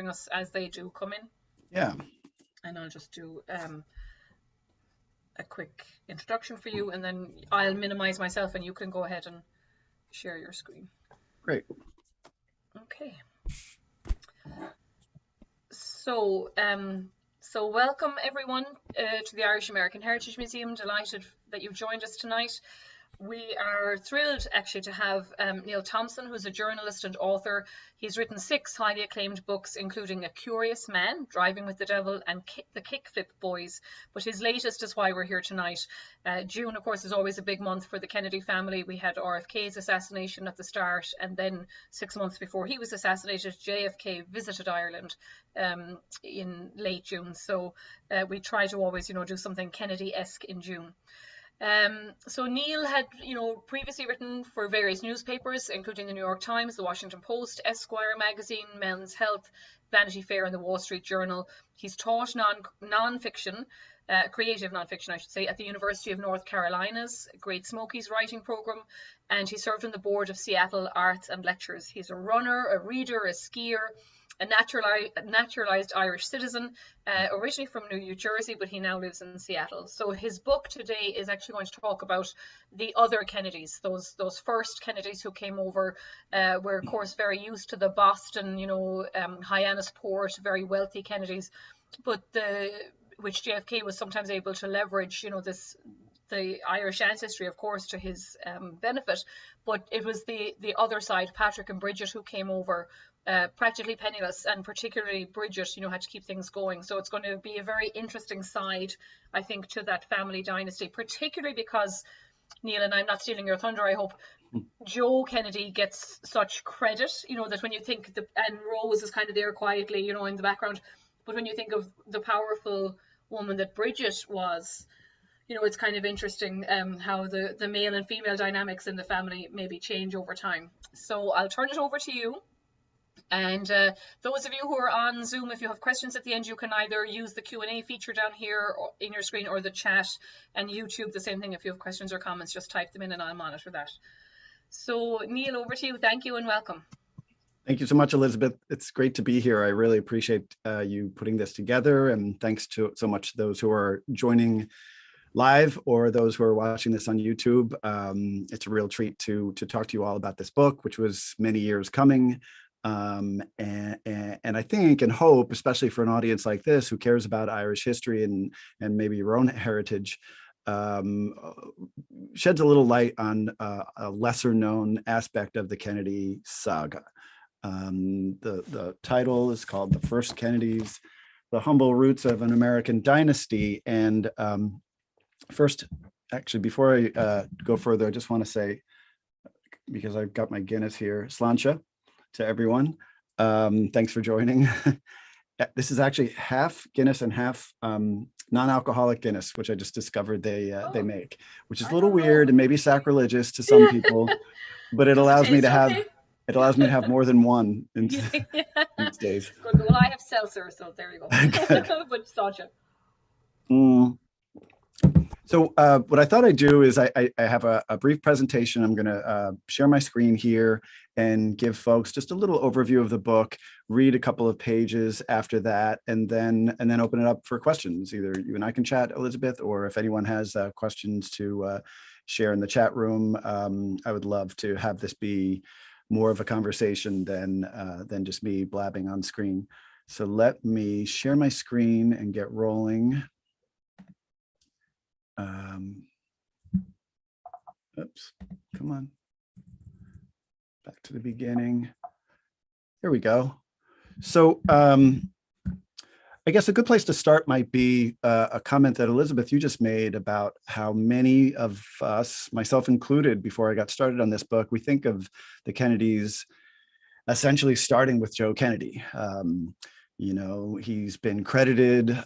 us as they do come in. Yeah. And I'll just do a quick introduction for you, and then I'll minimize myself and you can go ahead and share your screen. Great. Okay. So welcome everyone to the Irish American Heritage Museum. Delighted that you've joined us tonight. We are thrilled actually to have Neil Thompson, who's a journalist and author. He's written 6 highly acclaimed books, including A Curious Man, Driving with the Devil, and The Kickflip Boys. But his latest is why we're here tonight. June, of course, is always a big month for the Kennedy family. We had RFK's assassination at the start, and then 6 months before he was assassinated, JFK visited Ireland in late June. So we try to always, do something Kennedy-esque in June. So Neil had, previously written for various newspapers, including the New York Times, the Washington Post, Esquire magazine, Men's Health, Vanity Fair, and the Wall Street Journal. He's taught non-fiction, creative non-fiction, I should say, at the University of North Carolina's Great Smokies writing program, and he served on the board of Seattle Arts and Lectures. He's a runner, a reader, a skier, a naturalized Irish citizen, originally from New Jersey, but he now lives in Seattle. So his book today is actually going to talk about the other Kennedys, those first Kennedys who came over. We're of course very used to the Boston, Hyannisport, very wealthy Kennedys, but which JFK was sometimes able to leverage, the Irish ancestry, of course, to his benefit. But it was the other side, Patrick and Bridget, who came over practically penniless, and particularly Bridget, had to keep things going. So it's going to be a very interesting side, I think, to that family dynasty, particularly because, Neil, and I'm not stealing your thunder, I hope, Joe Kennedy gets such credit, that when you think, and Rose is kind of there quietly, in the background, but when you think of the powerful woman that Bridget was, it's kind of interesting how the male and female dynamics in the family maybe change over time. So I'll turn it over to you. And those of you who are on Zoom, if you have questions at the end, you can either use the Q&A feature down here in your screen, or the chat, and YouTube, the same thing. If you have questions or comments, just type them in and I'll monitor that. So Neil, over to you. Thank you and welcome. Thank you so much, Elizabeth. It's great to be here. I really appreciate you putting this together, and thanks to so much those who are joining live or those who are watching this on YouTube. It's a real treat to talk to you all about this book, which was many years coming. And I think and hope, especially for an audience like this who cares about Irish history and maybe your own heritage, sheds a little light on a lesser known aspect of the Kennedy saga. The title is called The First Kennedys, The Humble Roots of an American Dynasty. And first, actually, before I go further, I just want to say, because I've got my Guinness here, Sláinte to everyone. Thanks for joining. This is actually half Guinness and half non-alcoholic Guinness, which I just discovered they make, which is a little weird and maybe sacrilegious to some people, but it allows me to have more than one in these days. Good. Well, I have seltzer, so there you go. But Sláinte. So what I thought I'd do is I have a brief presentation. I'm going to share my screen here and give folks just a little overview of the book, read a couple of pages after that, and then open it up for questions. Either you and I can chat, Elizabeth, or if anyone has questions to share in the chat room, I would love to have this be more of a conversation than just me blabbing on screen. So let me share my screen and get rolling. Oops, come on. Back to the beginning. Here we go. So I guess a good place to start might be a comment that Elizabeth, you just made about how many of us, myself included, before I got started on this book, we think of the Kennedys essentially starting with Joe Kennedy. He's been credited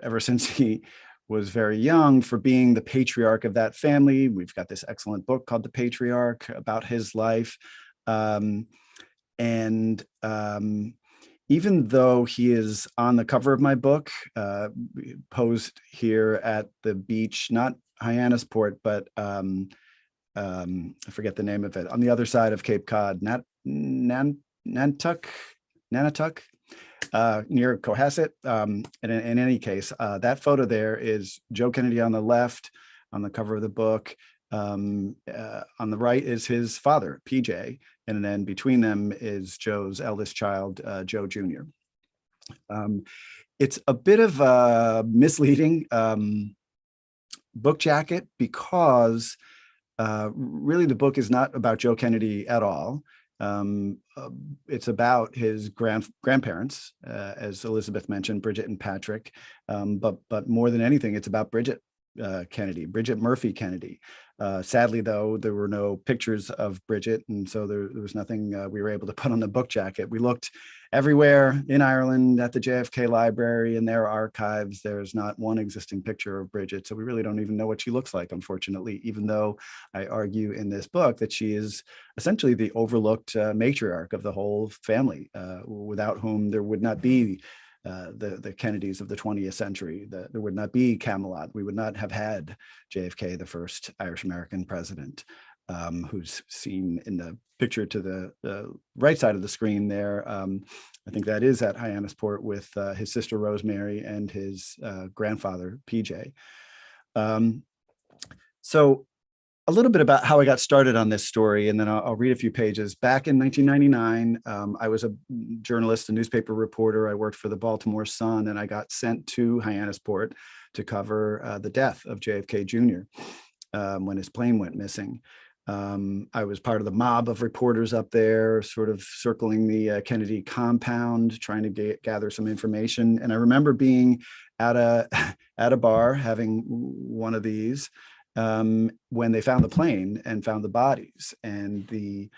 ever since he was very young for being the patriarch of that family. We've got this excellent book called The Patriarch about his life. Even though he is on the cover of my book, posed here at the beach, not Hyannisport, but I forget the name of it, on the other side of Cape Cod, Nantucket, Nanatuck, near Cohasset. And in any case, that photo there is Joe Kennedy on the left on the cover of the book. On the right is his father, PJ, and then between them is Joe's eldest child, Joe Jr. It's a bit of a misleading book jacket because really the book is not about Joe Kennedy at all. It's about his grandparents, as Elizabeth mentioned, Bridget and Patrick. But more than anything, it's about Bridget Kennedy, Bridget Murphy Kennedy. Sadly, though, there were no pictures of Bridget, and so there was nothing we were able to put on the book jacket. We looked everywhere in Ireland at the JFK Library, in their archives. There's not one existing picture of Bridget, so we really don't even know what she looks like, unfortunately, even though I argue in this book that she is essentially the overlooked matriarch of the whole family, without whom there would not be the Kennedys of the 20th century. There would not be Camelot. We would not have had JFK, the first Irish-American president, who's seen in the picture to the right side of the screen there. I think that is at Hyannisport with his sister Rosemary and his grandfather, PJ. So a little bit about how I got started on this story, and then I'll read a few pages. Back in 1999, I was a journalist, a newspaper reporter. I worked for the Baltimore Sun, and I got sent to Hyannisport to cover the death of JFK Jr. When his plane went missing. I was part of the mob of reporters up there, sort of circling the Kennedy compound, trying to gather some information. And I remember being at a bar having one of these when they found the plane and found the bodies. And the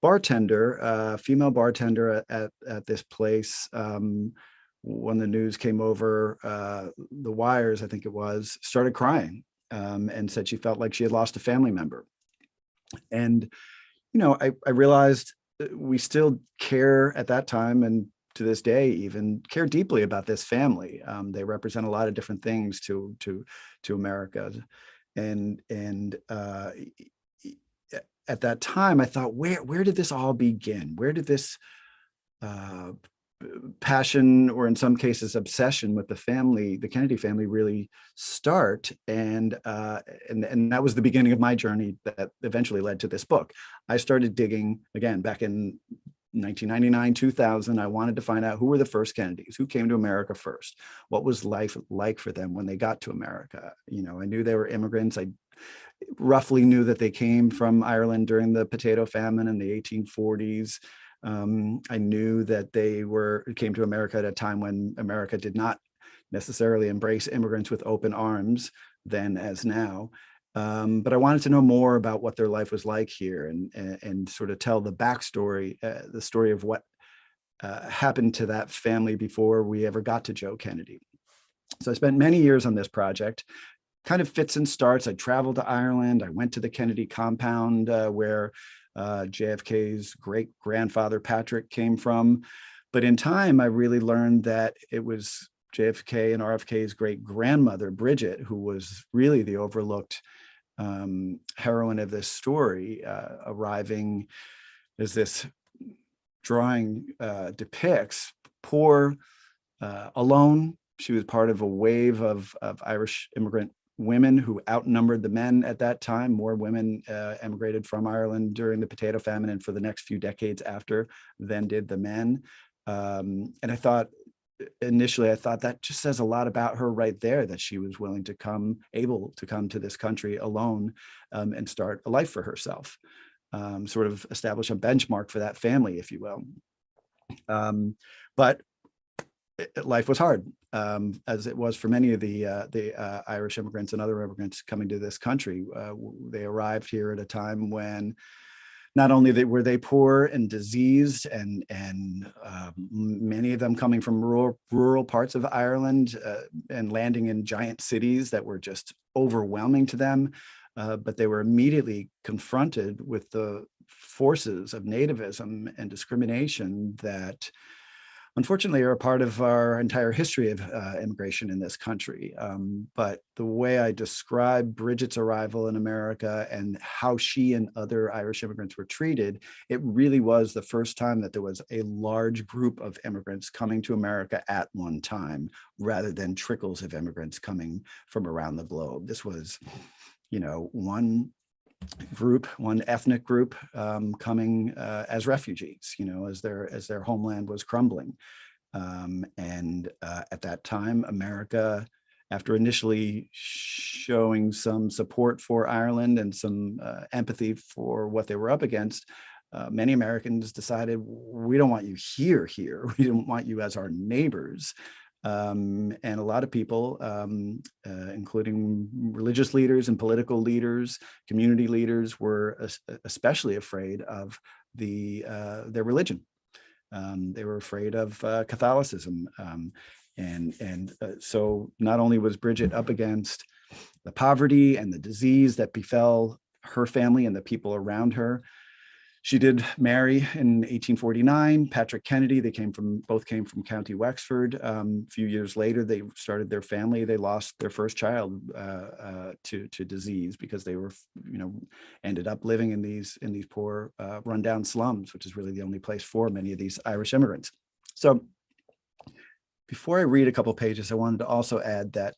bartender, female bartender at this place, when the news came over the wires, I think it was, started crying and said she felt like she had lost a family member. And, you know, I realized we still care at that time, and to this day even care deeply about this family. They represent a lot of different things to America. And at that time, I thought, where did this all begin? Where did this passion, or in some cases obsession with the family, the Kennedy family, really start? And that was the beginning of my journey that eventually led to this book. I started digging again back in 1999, 2000. I wanted to find out who were the first Kennedys, who came to America first, what was life like for them when they got to America. You know, I knew they were immigrants. I roughly knew that they came from Ireland during the potato famine in the 1840s. I knew that they came to America at a time when America did not necessarily embrace immigrants with open arms then as now. But I wanted to know more about what their life was like here, and sort of tell the backstory, the story of what happened to that family before we ever got to Joe Kennedy. So I spent many years on this project, kind of fits and starts. I traveled to Ireland. I went to the Kennedy compound where JFK's great-grandfather Patrick came from. But in time, I really learned that it was JFK and RFK's great-grandmother, Bridget, who was really the overlooked heroine of this story, arriving, as this drawing depicts, poor, alone. She was part of a wave of Irish immigrant women who outnumbered the men at that time. More women emigrated from Ireland during the potato famine and for the next few decades after than did the men. And I thought, initially, that just says a lot about her right there, that she was able to come to this country alone and start a life for herself, sort of establish a benchmark for that family, if you will. But life was hard, as it was for many of the Irish immigrants and other immigrants coming to this country. They arrived here at a time when not only were they poor and diseased, and many of them coming from rural parts of Ireland and landing in giant cities that were just overwhelming to them, but they were immediately confronted with the forces of nativism and discrimination that unfortunately are a part of our entire history of immigration in this country. But the way I describe Bridget's arrival in America and how she and other Irish immigrants were treated, it really was the first time that there was a large group of immigrants coming to America at one time, rather than trickles of immigrants coming from around the globe. This was, one group, one ethnic group coming as refugees, as their homeland was crumbling. At that time, America, after initially showing some support for Ireland and some empathy for what they were up against, many Americans decided, we don't want you here. We don't want you as our neighbors. And a lot of people, including religious leaders and political leaders, community leaders, were especially afraid of their religion. They were afraid of Catholicism. So not only was Bridget up against the poverty and the disease that befell her family and the people around her, she did marry in 1849, Patrick Kennedy. They both came from County Wexford. A few years later, they started their family. They lost their first child to disease because they were, ended up living in these poor, rundown slums, which is really the only place for many of these Irish immigrants. So before I read a couple pages, I wanted to also add that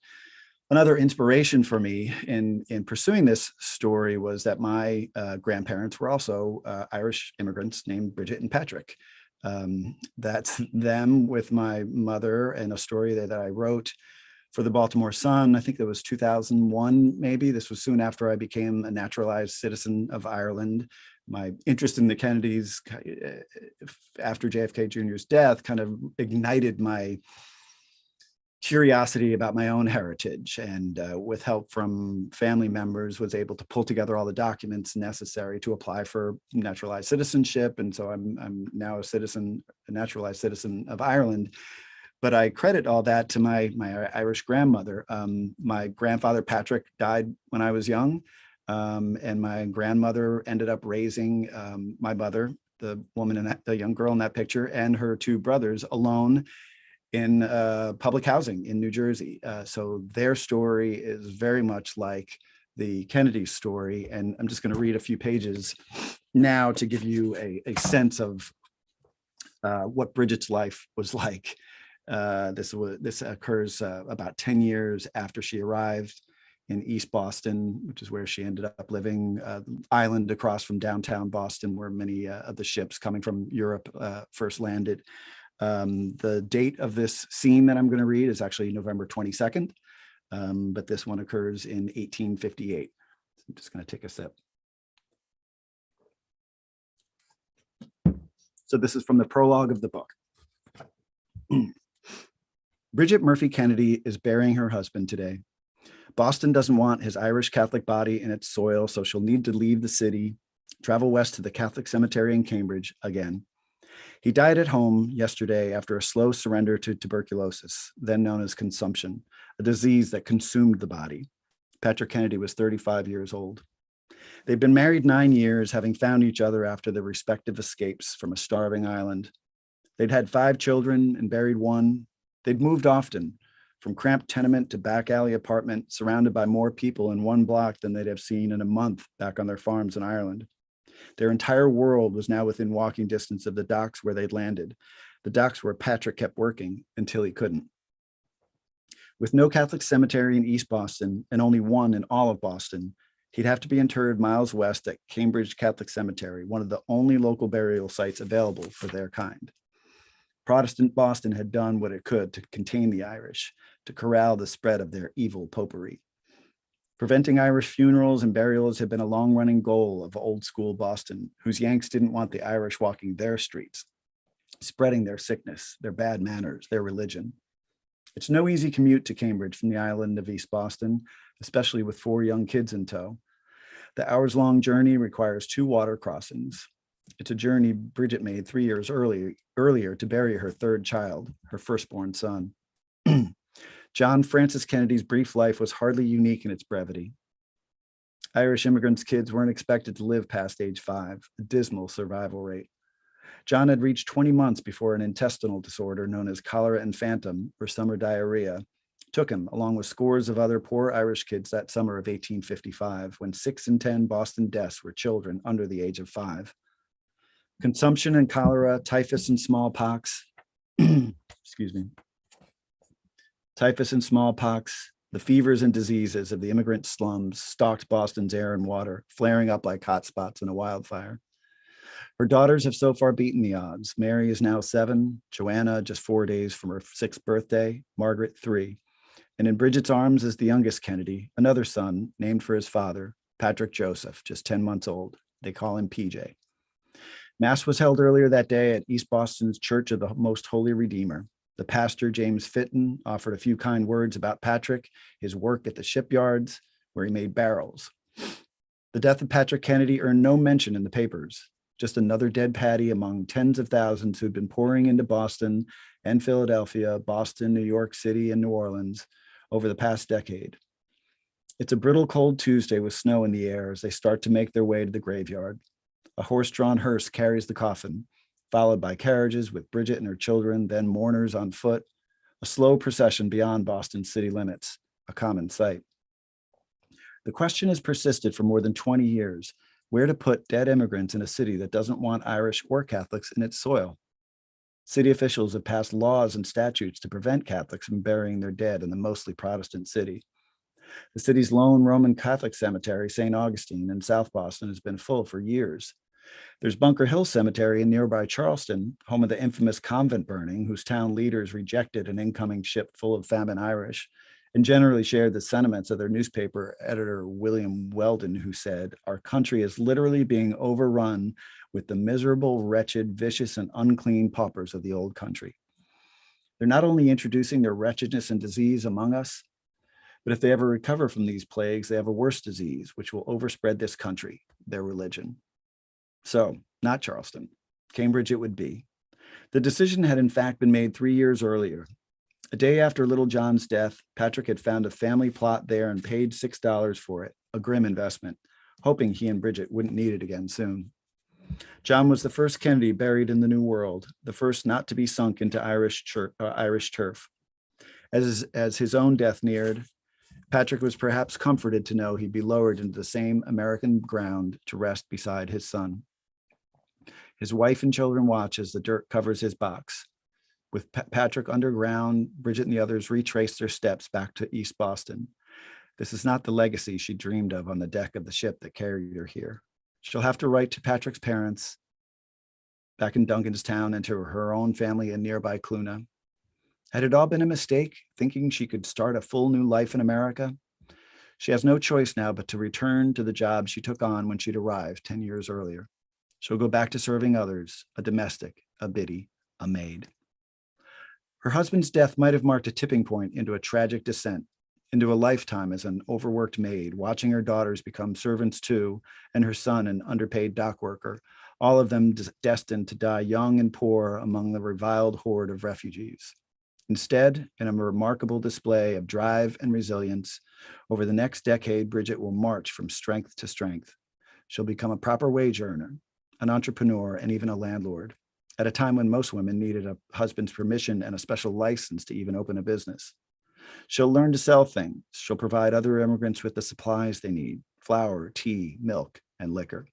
another inspiration for me in pursuing this story was that my grandparents were also Irish immigrants named Bridget and Patrick. That's them with my mother, and a story that I wrote for the Baltimore Sun. I think it was 2001, maybe. This was soon after I became a naturalized citizen of Ireland. My interest in the Kennedys after JFK Jr.'s death kind of ignited my curiosity about my own heritage, and with help from family members was able to pull together all the documents necessary to apply for naturalized citizenship. And so I'm now a naturalized citizen of Ireland. But I credit all that to my Irish grandmother. My grandfather Patrick died when I was young, and my grandmother ended up raising my mother, the woman in the young girl in that picture, and her two brothers alone in public housing in New Jersey. So their story is very much like the Kennedy story. And I'm just going to read a few pages now to give you a sense of what Bridget's life was like. This occurs about 10 years after she arrived in East Boston, which is where she ended up living, island across from downtown Boston, where many of the ships coming from Europe first landed. The date of this scene that I'm going to read is actually November 22nd, but this one occurs in 1858. So I'm just going to take a sip. So this is from the prologue of the book. Bridget Murphy Kennedy is burying her husband today. Boston doesn't want his Irish Catholic body in its soil, so she'll need to leave the city, travel west to the Catholic cemetery in Cambridge again. He died at home yesterday after a slow surrender to tuberculosis, then known as consumption, a disease that consumed the body. Patrick Kennedy was 35 years old. They'd been married 9 years, having found each other after their respective escapes from a starving island. They'd had 5 children and buried one. They'd moved often, from cramped tenement to back alley apartment, surrounded by more people in one block than they'd have seen in a month back on their farms in Ireland. Their entire world was now within walking distance of the docks where they'd landed, the docks where Patrick kept working until he couldn't. With no Catholic cemetery in East Boston and only one in all of Boston, he'd have to be interred miles west at Cambridge Catholic Cemetery, one of the only local burial sites available for their kind. Protestant Boston had done what it could to contain the Irish, to corral the spread of their evil popery. Preventing Irish funerals and burials had been a long-running goal of old school Boston, whose Yanks didn't want the Irish walking their streets, spreading their sickness, their bad manners, their religion. It's no easy commute to Cambridge from the island of East Boston, especially with 4 young kids in tow. The hours-long journey requires 2 water crossings. It's a journey Bridget made 3 years earlier to bury her 3rd child, her firstborn son. John Francis Kennedy's brief life was hardly unique in its brevity. Irish immigrants' kids weren't expected to live past age 5, a dismal survival rate. John had reached 20 months before an intestinal disorder known as cholera infantum, or summer diarrhea, took him, along with scores of other poor Irish kids that summer of 1855, when 6 in 10 Boston deaths were children under the age of 5. Consumption and cholera, typhus and smallpox, excuse me, typhus and smallpox, the fevers and diseases of the immigrant slums stalked Boston's air and water, flaring up like hot spots in a wildfire. Her daughters have so far beaten the odds. Mary is now 7, Joanna just 4 days from her 6th birthday, Margaret 3. And in Bridget's arms is the youngest Kennedy, another son named for his father, Patrick Joseph, just 10 months old. They call him PJ. Mass was held earlier that day at East Boston's Church of the Most Holy Redeemer. The pastor, James Fitton, offered a few kind words about Patrick, his work at the shipyards, where he made barrels. The death of Patrick Kennedy earned no mention in the papers, just another dead Patty among tens of thousands who'd been pouring into Boston and Philadelphia, Boston, New York City, and New Orleans over the past decade. It's a brittle cold Tuesday with snow in the air as they start to make their way to the graveyard. A horse-drawn hearse carries the coffin, followed by carriages with Bridget and her children, then mourners on foot, a slow procession beyond Boston's city limits, a common sight. The question has persisted for more than 20 years, where to put dead immigrants in a city that doesn't want Irish or Catholics in its soil. City officials have passed laws and statutes to prevent Catholics from burying their dead in the mostly Protestant city. The city's lone Roman Catholic cemetery, St. Augustine, in South Boston, has been full for years. There's Bunker Hill Cemetery in nearby Charleston, home of the infamous convent burning, whose town leaders rejected an incoming ship full of famine Irish, and generally shared the sentiments of their newspaper editor, William Weldon, who said, "Our country is literally being overrun with the miserable, wretched, vicious, and unclean paupers of the old country." They're not only introducing their wretchedness and disease among us, but if they ever recover from these plagues, they have a worse disease, which will overspread this country, their religion. So, not Charleston. Cambridge it would be. The decision had in fact been made 3 years earlier. A day after Little John's death, Patrick had found a family plot there and paid $6 for it, a grim investment, hoping he and Bridget wouldn't need it again soon. John was the first Kennedy buried in the New World, the first not to be sunk into Irish turf. As his own death neared, Patrick was perhaps comforted to know he'd be lowered into the same American ground to rest beside his son. His wife and children watch as the dirt covers his box. With Patrick underground, Bridget and the others retraced their steps back to East Boston. This is not the legacy she dreamed of on the deck of the ship that carried her here. She'll have to write to Patrick's parents back in Duncanstown and to her own family in nearby Cluna. Had it all been a mistake, thinking she could start a full new life in America? She has no choice now but to return to the job she took on when she'd arrived 10 years earlier. She'll go back to serving others, a domestic, a biddy, a maid. Her husband's death might have marked a tipping point into a tragic descent, into a lifetime as an overworked maid, watching her daughters become servants too, and her son an underpaid dock worker, all of them destined to die young and poor among the reviled horde of refugees. Instead, in a remarkable display of drive and resilience, over the next decade, Bridget will march from strength to strength. She'll become a proper wage earner, an entrepreneur, and even a landlord, at a time when most women needed a husband's permission and a special license to even open a business. She'll learn to sell things. She'll provide other immigrants with the supplies they need: flour, tea, milk, and liquor.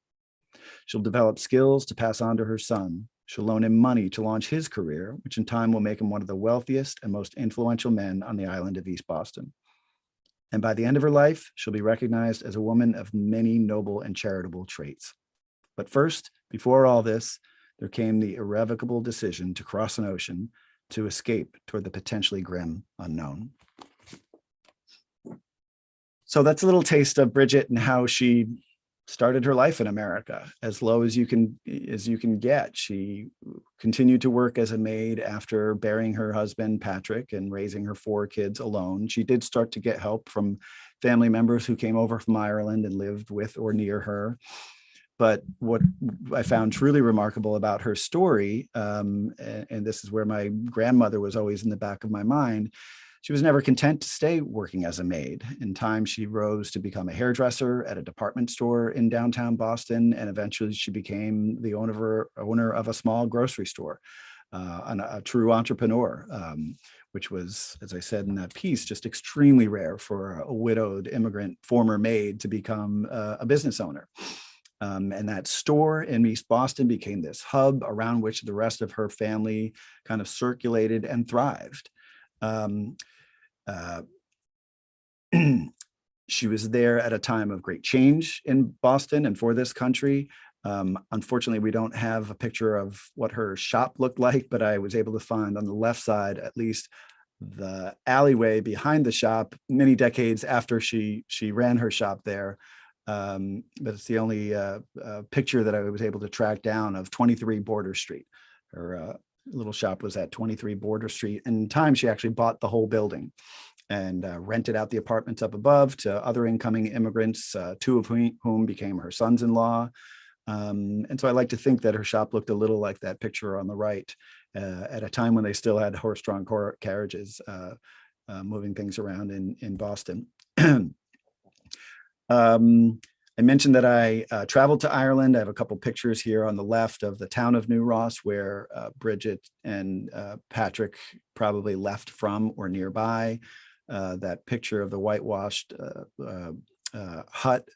She'll develop skills to pass on to her son. She'll loan him money to launch his career, which in time will make him one of the wealthiest and most influential men on the island of East Boston. And by the end of her life, she'll be recognized as a woman of many noble and charitable traits. But first, before all this, there came the irrevocable decision to cross an ocean to escape toward the potentially grim unknown. So that's a little taste of Bridget and how she started her life in America, as low as you can get. She continued to work as a maid after burying her husband, Patrick, and raising her 4 kids alone. She did start to get help from family members who came over from Ireland and lived with or near her. But what I found truly remarkable about her story, and this is where my grandmother was always in the back of my mind, She was never content to stay working as a maid. In time, she rose to become a hairdresser at a department store in downtown Boston, and eventually she became the owner of a small grocery store, a true entrepreneur, which was, as I said in that piece, just extremely rare for a widowed immigrant former maid to become a business owner. And that store in East Boston became this hub around which the rest of her family kind of circulated and thrived. She was there at a time of great change in Boston and for this country. Unfortunately, we don't have a picture of what her shop looked like, but I was able to find on the left side, at least, the alleyway behind the shop many decades after she ran her shop there. But it's the only picture that I was able to track down of 23 Border Street. Her little shop was at 23 Border Street. And in time, she actually bought the whole building and rented out the apartments up above to other incoming immigrants, two of whom became her sons-in-law. And so I like to think that her shop looked a little like that picture on the right, at a time when they still had horse-drawn carriages moving things around in Boston. I mentioned that I traveled to Ireland. I have a couple pictures here on the left of the town of New Ross, where Bridget and Patrick probably left from or nearby. That picture of the whitewashed hut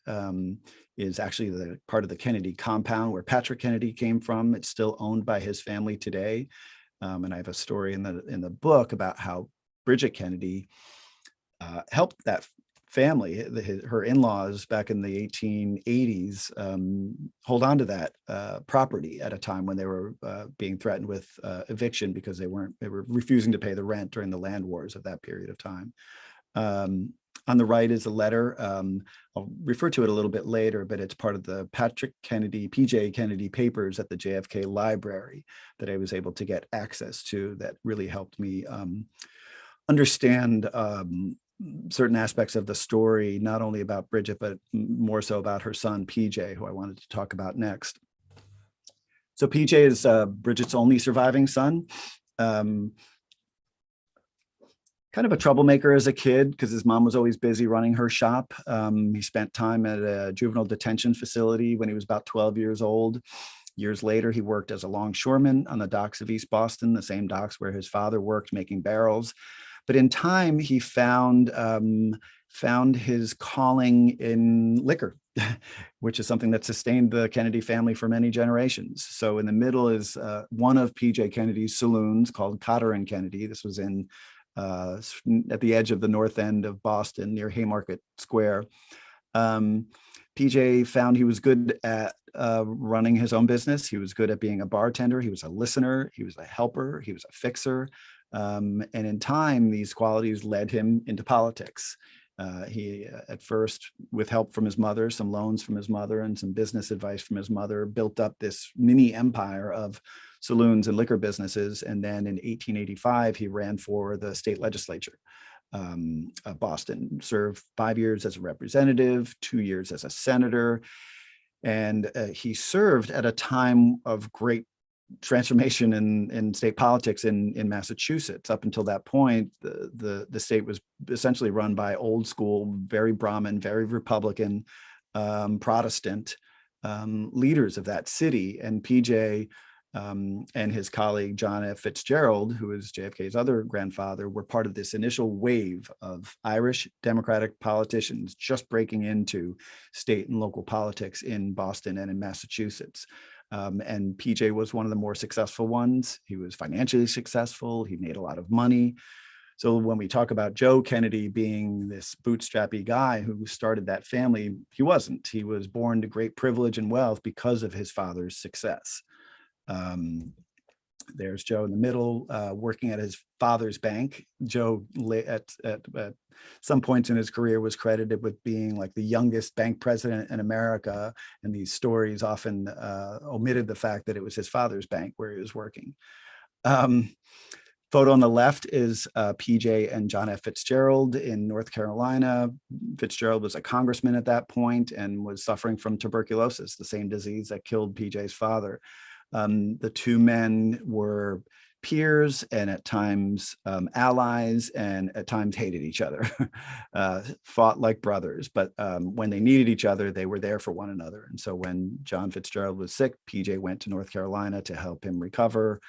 is actually the part of the Kennedy compound where Patrick Kennedy came from. It's still owned by his family today. And I have a story in the book about how Bridget Kennedy helped that family, her in-laws back in the 1880s, hold on to that property at a time when they were being threatened with eviction because they were refusing to pay the rent during the land wars of that period of time. On the right is a letter. I'll refer to it a little bit later, but it's part of the Patrick Kennedy, PJ Kennedy papers at the JFK Library that I was able to get access to that really helped me understand certain aspects of the story, not only about Bridget, but more so about her son, PJ, who I wanted to talk about next. So PJ is Bridget's only surviving son. Kind of a troublemaker as a kid because his mom was always busy running her shop. He spent time at a juvenile detention facility when he was about 12 years old. Years later, he worked as a longshoreman on the docks of East Boston, the same docks where his father worked making barrels. But in time, he found his calling in liquor, which is something that sustained the Kennedy family for many generations. So in the middle is one of PJ Kennedy's saloons called Cotter and Kennedy. This was in at the edge of the north end of Boston near Haymarket Square. PJ found he was good at running his own business. He was good at being a bartender. He was a listener. He was a helper. He was a fixer. And in time, these qualities led him into politics. He, at first, with help from his mother, some loans from his mother, and some business advice from his mother, built up this mini empire of saloons and liquor businesses. And then in 1885, he ran for the state legislature of Boston, served 5 years as a representative, 2 years as a senator. And he served at a time of great transformation in state politics in Massachusetts. Up until that point, the state was essentially run by old school, very Brahmin, very Republican, Protestant leaders of that city. And PJ and his colleague, John F. Fitzgerald, who is JFK's other grandfather, were part of this initial wave of Irish Democratic politicians just breaking into state and local politics in Boston and in Massachusetts. And PJ was one of the more successful ones. He was financially successful. He made a lot of money. So when we talk about Joe Kennedy being this bootstrappy guy who started that family, he wasn't. He was born to great privilege and wealth because of his father's success. There's Joe in the middle, working at his father's bank. Joe, at some points in his career, was credited with being like the youngest bank president in America. And these stories often omitted the fact that it was his father's bank where he was working. Photo on the left is PJ and John F. Fitzgerald in North Carolina. Fitzgerald was a congressman at that point and was suffering from tuberculosis, the same disease that killed PJ's father. The two men were peers and at times allies, and at times hated each other, fought like brothers. But when they needed each other, they were there for one another. And so when John Fitzgerald was sick, PJ went to North Carolina to help him recover.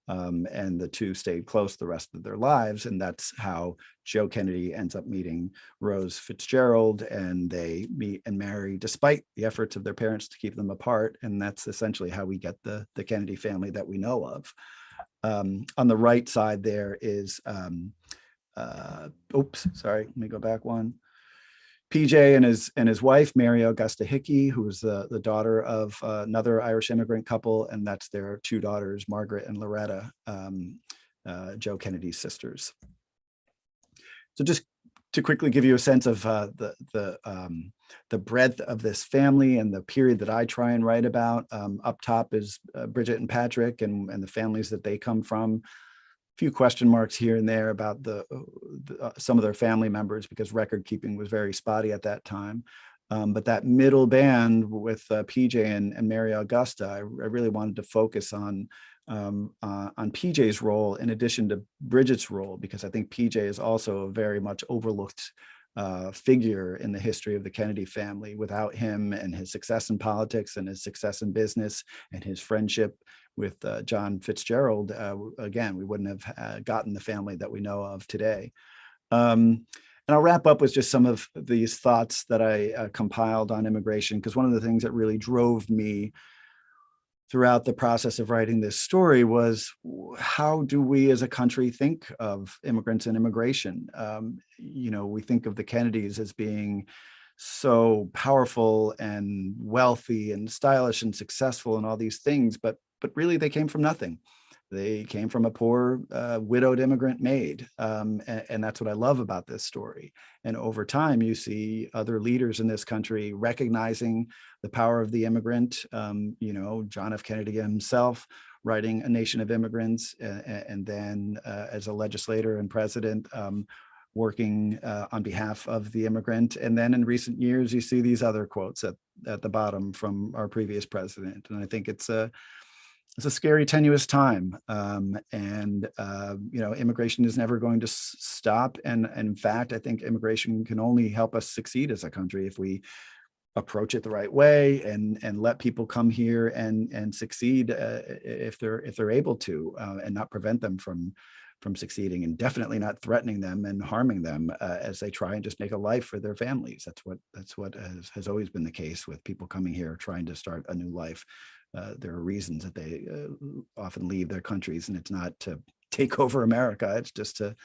And the two stayed close the rest of their lives. And that's how Joe Kennedy ends up meeting Rose Fitzgerald, and they meet and marry despite the efforts of their parents to keep them apart. And that's essentially how we get the Kennedy family that we know of. On the right side there is, oops, sorry, let me go back one. PJ and his wife, Mary Augusta Hickey, who was the daughter of another Irish immigrant couple, and that's their two daughters, Margaret and Loretta, Joe Kennedy's sisters. So just to quickly give you a sense of the breadth of this family and the period that I try and write about. Up top is Bridget and Patrick and the families that they come from. Few question marks here and there about some of their family members, because record keeping was very spotty at that time. But that middle band with PJ and Mary Augusta, I really wanted to focus on PJ's role in addition to Bridget's role, because I think PJ is also a very much overlooked figure in the history of the Kennedy family. Without him and his success in politics and his success in business and his friendship with John Fitzgerald, again, we wouldn't have gotten the family that we know of today. And I'll wrap up with just some of these thoughts that I compiled on immigration, because one of the things that really drove me throughout the process of writing this story was, how do we as a country think of immigrants and immigration? We think of the Kennedys as being so powerful and wealthy and stylish and successful and all these things, but really they came from nothing. They came from a poor widowed immigrant maid. And that's what I love about this story. And over time, you see other leaders in this country recognizing the power of the immigrant. John F. Kennedy himself writing A Nation of Immigrants, and then as a legislator and president, working on behalf of the immigrant. And then in recent years, you see these other quotes at the bottom from our previous president. And I think it's a scary, tenuous time. Immigration is never going to stop. And in fact, I think immigration can only help us succeed as a country if we approach it the right way and let people come here and succeed if they're able to, and not prevent them from succeeding, and definitely not threatening them and harming them as they try and just make a life for their families. That's what has always been the case with people coming here trying to start a new life. There are reasons that they often leave their countries, and it's not to take over America. It's just to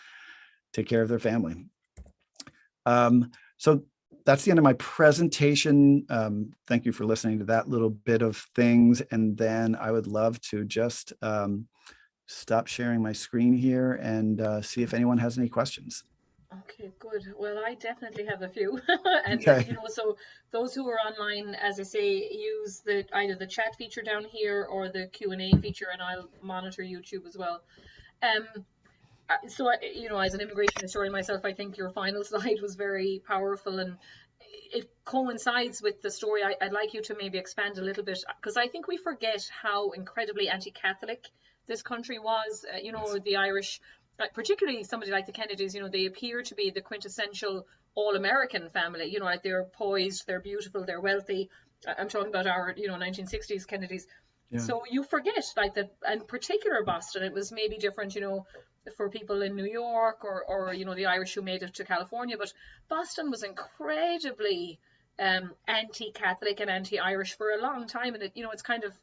take care of their family. So that's the end of my presentation. Thank you for listening to that little bit of things. And then I would love to just stop sharing my screen here and see if anyone has any questions. Okay, good. Well, I definitely have a few. And Okay. so those who are online, as I say, use either the chat feature down here or the Q&A feature, and I'll monitor YouTube as well. So as an immigration historian myself, I think your final slide was very powerful, and it coincides with the story. I'd like you to maybe expand a little bit, because I think we forget how incredibly anti-Catholic this country was. The Irish, particularly somebody like the Kennedys, they appear to be the quintessential all-American family. Like, they're poised, they're beautiful, they're wealthy. I'm talking about our 1960s Kennedys. Yeah. So you forget, like, that, and particular Boston, it was maybe different, for people in New York or the Irish who made it to California, but Boston was incredibly anti-Catholic and anti-Irish for a long time. And it's kind of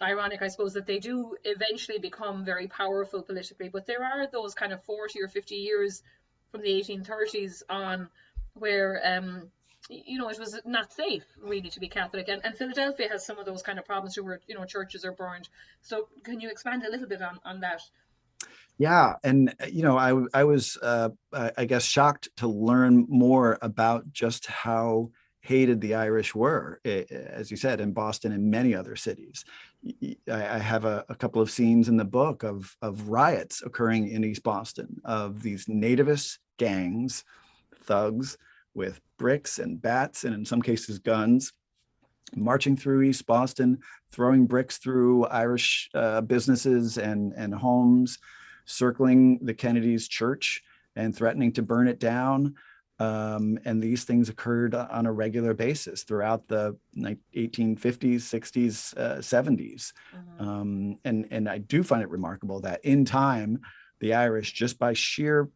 ironic, I suppose, that they do eventually become very powerful politically, but there are those kind of 40 or 50 years from the 1830s on where it was not safe really to be Catholic, and Philadelphia has some of those kind of problems too, where churches are burned. So can you expand a little bit on that? Yeah, and I was I guess shocked to learn more about just how hated the Irish were, as you said, in Boston and many other cities. I have a couple of scenes in the book of riots occurring in East Boston, of these nativist gangs, thugs with bricks and bats, and in some cases guns, marching through East Boston, throwing bricks through Irish businesses and homes, circling the Kennedys' church and threatening to burn it down. And these things occurred on a regular basis throughout the 1850s, 60s, 70s. And I do find it remarkable that in time, the Irish, just by sheer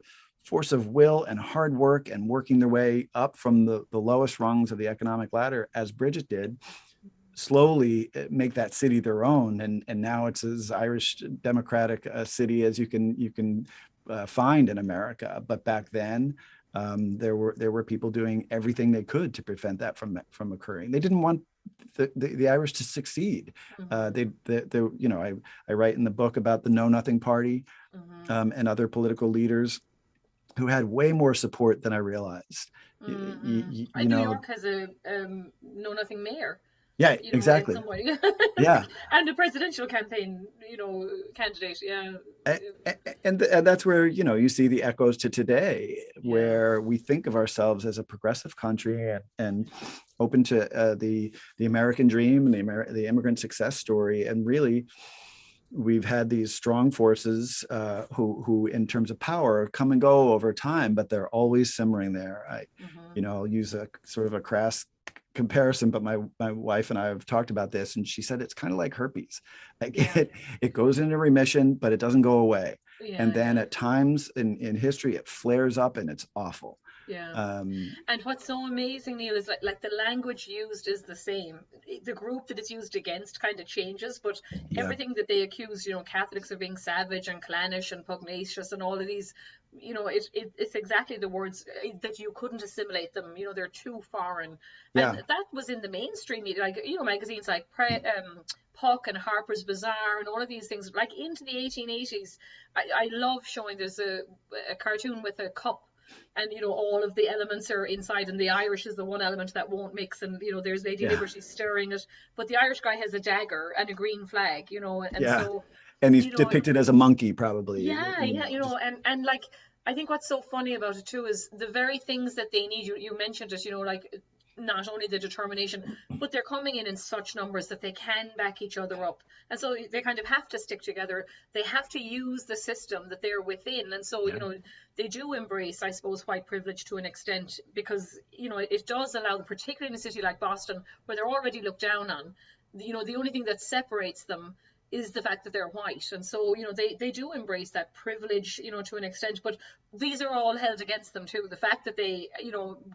force of will and hard work and working their way up from the lowest rungs of the economic ladder, as Bridget did, slowly make that city their own. And now it's as Irish democratic a city as you can find in America. But back then, there were people doing everything they could to prevent that from occurring. They didn't want the Irish to succeed. I write in the book about the Know Nothing Party and other political leaders who had way more support than I realized. New York has a Know Nothing mayor. Yeah, exactly. Yeah. And a presidential campaign, candidate. Yeah. And that's where, you see the echoes to today, where we think of ourselves as a progressive country and open to the American dream and the immigrant success story. And really, we've had these strong forces who, in terms of power, come and go over time, but they're always simmering there. I'll use a sort of a crass comparison, but my wife and I have talked about this, and she said it's kind of like herpes. It goes into remission, but it doesn't go away. And then at times in history, it flares up and it's awful. And what's so amazing, Neil, is like the language used is the same. The group that it's used against kind of changes, but everything that they accuse, Catholics of being savage and clannish and pugnacious and all of these, it's exactly the words that you couldn't assimilate them. They're too foreign. And that was in the mainstream media, like, magazines like Puck and Harper's Bazaar and all of these things, like into the 1880s. I love showing there's a cartoon with a cup, and all of the elements are inside, and the Irish is the one element that won't mix, and there's Lady Liberty stirring it, but the Irish guy has a dagger and a green flag, so, and he's depicted as a monkey, probably. And like, I think what's so funny about it too is the very things that they need. You mentioned it, like not only the determination, but they're coming in such numbers that they can back each other up. And so they kind of have to stick together. They have to use the system that they're within. And so, they do embrace, I suppose, white privilege to an extent, because, it does allow, particularly in a city like Boston, where they're already looked down on, the only thing that separates them is the fact that they're white. And so, they do embrace that privilege, to an extent, but these are all held against them too. The fact that they,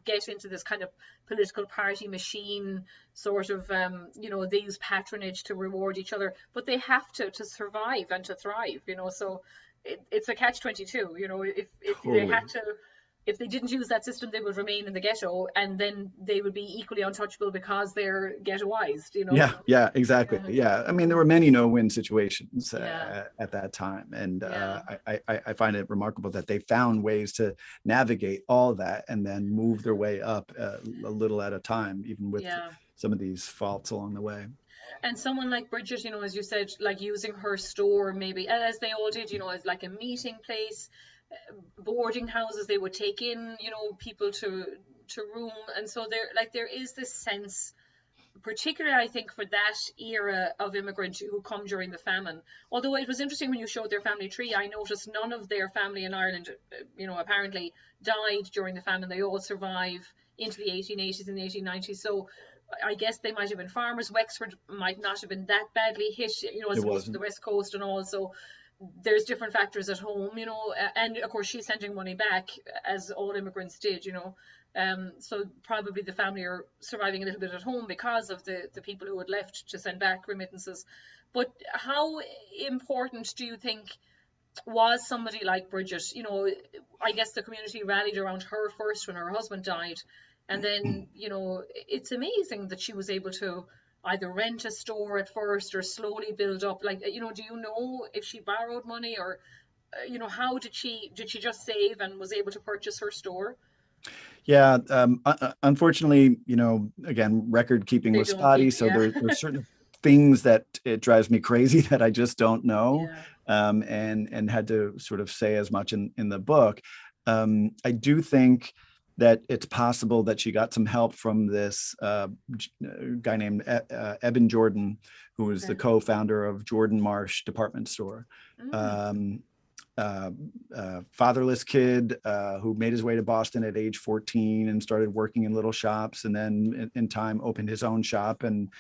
get into this kind of political party machine, sort of, they use patronage to reward each other, but they have to survive and to thrive, so it's a catch-22, if Totally. they had to. If they didn't use that system, they would remain in the ghetto, and then they would be equally untouchable because they're ghettoized, Yeah, exactly. Yeah. I mean, there were many no-win situations at that time. And I find it remarkable that they found ways to navigate all that and then move their way up a little at a time, even with some of these faults along the way. And someone like Bridget, as you said, like using her store, maybe, as they all did, as like a meeting place, boarding houses, they would take in people to room. And so there is this sense, particularly I think for that era of immigrants who come during the famine, although it was interesting when you showed their family tree, I noticed none of their family in Ireland apparently died during the famine. They all survive into the 1880s and the 1890s. So I guess they might have been farmers. Wexford might not have been that badly hit, as opposed to the West Coast and all. So there's different factors at home, and of course she's sending money back, as all immigrants did, so probably the family are surviving a little bit at home because of the people who had left to send back remittances. But how important do you think was somebody like Bridget? I guess the community rallied around her first when her husband died, and then it's amazing that she was able to either rent a store at first or slowly build up. Like, do you know if she borrowed money, or how did she just save and was able to purchase her store? Yeah, unfortunately, again, record keeping was spotty, so there's certain things that it drives me crazy that I just don't know, and had to sort of say as much in the book. I do think that it's possible that she got some help from this guy named Eben Jordan, who was the co-founder of Jordan Marsh Department Store. Fatherless kid who made his way to Boston at age 14 and started working in little shops, and then in time opened his own shop, and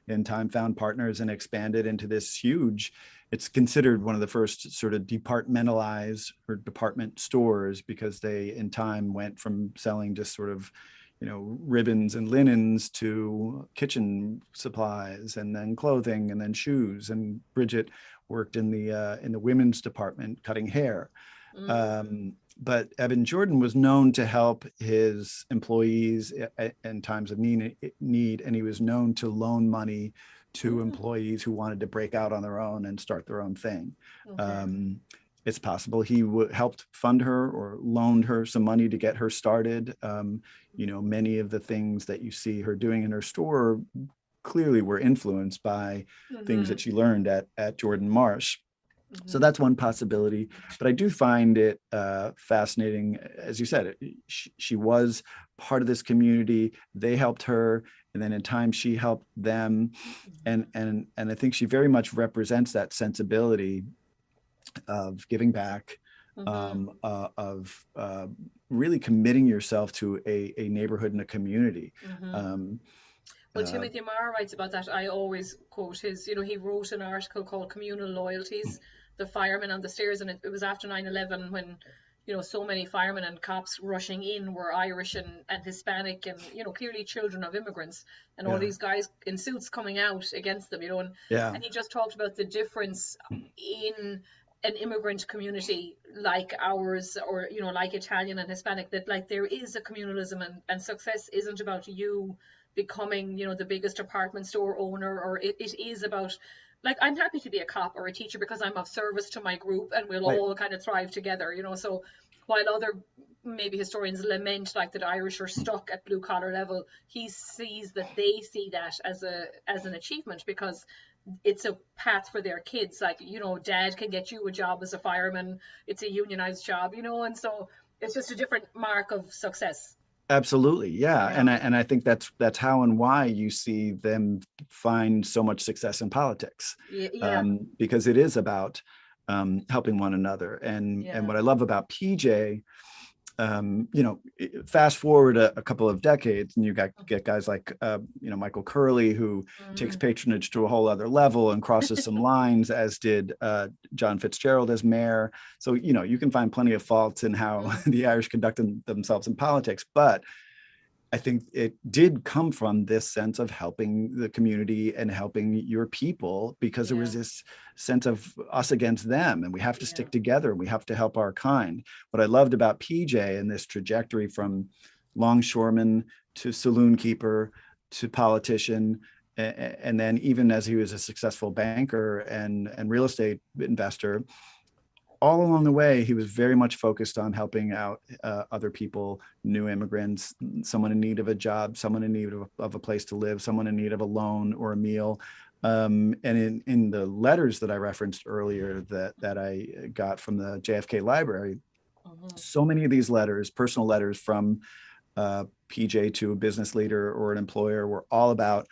in time found partners and expanded into this huge, it's considered one of the first sort of departmentalized or department stores, because they in time went from selling just sort of, you know, ribbons and linens to kitchen supplies, and then clothing, and then shoes. And Bridget worked in the women's department cutting hair. But Eben Jordan was known to help his employees in times of need, and he was known to loan money to employees who wanted to break out on their own and start their own thing. It's possible he helped fund her or loaned her some money to get her started. You know, many of the things that you see her doing in her store clearly were influenced by things that she learned at Jordan Marsh. So that's one possibility. But I do find it fascinating. As you said, she was part of this community. They helped her, and then in time she helped them. And I think she very much represents that sensibility of giving back, of really committing yourself to a neighborhood and a community. Well, Timothy Marr writes about that. I always quote his, you know, he wrote an article called Communal Loyalties, the firemen on the stairs, and it was after 9/11 when, you know, so many firemen and cops rushing in were Irish and Hispanic, and, you know, clearly children of immigrants, and all these guys in suits coming out against them, you know, and he just talked about the difference in an immigrant community like ours, or, you know, like Italian and Hispanic, that like there is a communalism, and success isn't about you becoming, you know, the biggest department store owner, or it is about, like, I'm happy to be a cop or a teacher because I'm of service to my group, and we'll all kind of thrive together, you know. So while other maybe historians lament like that Irish are stuck at blue collar level, he sees that they see that as an achievement, because it's a path for their kids. Like, you know, dad can get you a job as a fireman, it's a unionized job, you know, and so it's just a different mark of success. Absolutely. Yeah. And I think that's how and why you see them find so much success in politics. Because it is about helping one another. And what I love about PJ, you know, fast forward a couple of decades, and you get guys like, you know, Michael Curley, who takes patronage to a whole other level and crosses some lines, as did John Fitzgerald as mayor. So, you know, you can find plenty of faults in how the Irish conducted themselves in politics, but I think it did come from this sense of helping the community and helping your people, because there was this sense of us against them, and we have to stick together, and we have to help our kind. What I loved about PJ and this trajectory from longshoreman to saloon keeper to politician, and then even as he was a successful banker and real estate investor, all along the way, he was very much focused on helping out other people, new immigrants, someone in need of a job, someone in need of a place to live, someone in need of a loan or a meal. And in the letters that I referenced earlier that I got from the JFK Library, so many of these letters, personal letters from PJ to a business leader or an employer, were all about,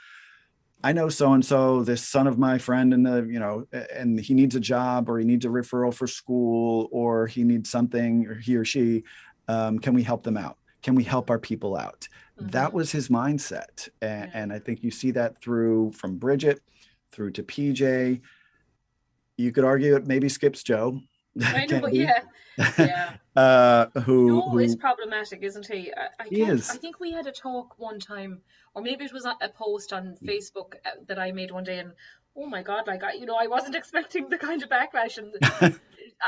I know so-and-so, this son of my friend, and he needs a job, or he needs a referral for school, or he needs something, or he or she, can we help them out? Can we help our people out? That was his mindset. And I think you see that from Bridget through to PJ. You could argue it maybe skips Joe. I know, who is problematic, isn't he? I think we had a talk one time, or maybe it was a post on Facebook that I made one day, and oh my God, like I wasn't expecting the kind of backlash, and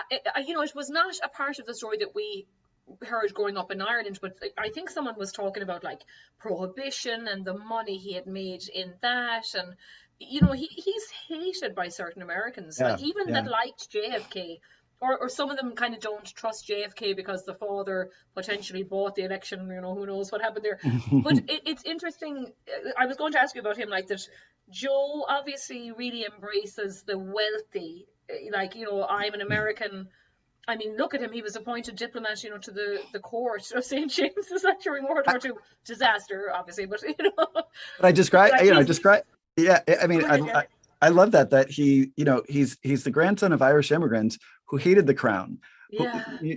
it was not a part of the story that we heard growing up in Ireland, but I think someone was talking about like prohibition and the money he had made in that, and he's hated by certain Americans, that liked JFK. Or some of them kind of don't trust JFK because the father potentially bought the election. Who knows what happened there. But it's interesting. I was going to ask you about him, like that. Joe obviously really embraces the wealthy. Like, I'm an American. I mean, look at him. He was appointed diplomat, to the court of St. James's during World War II. Disaster, obviously, but But I describe, like I he's describe, yeah, I mean, go ahead, yeah, I love that he, he's the grandson of Irish immigrants who hated the crown, who,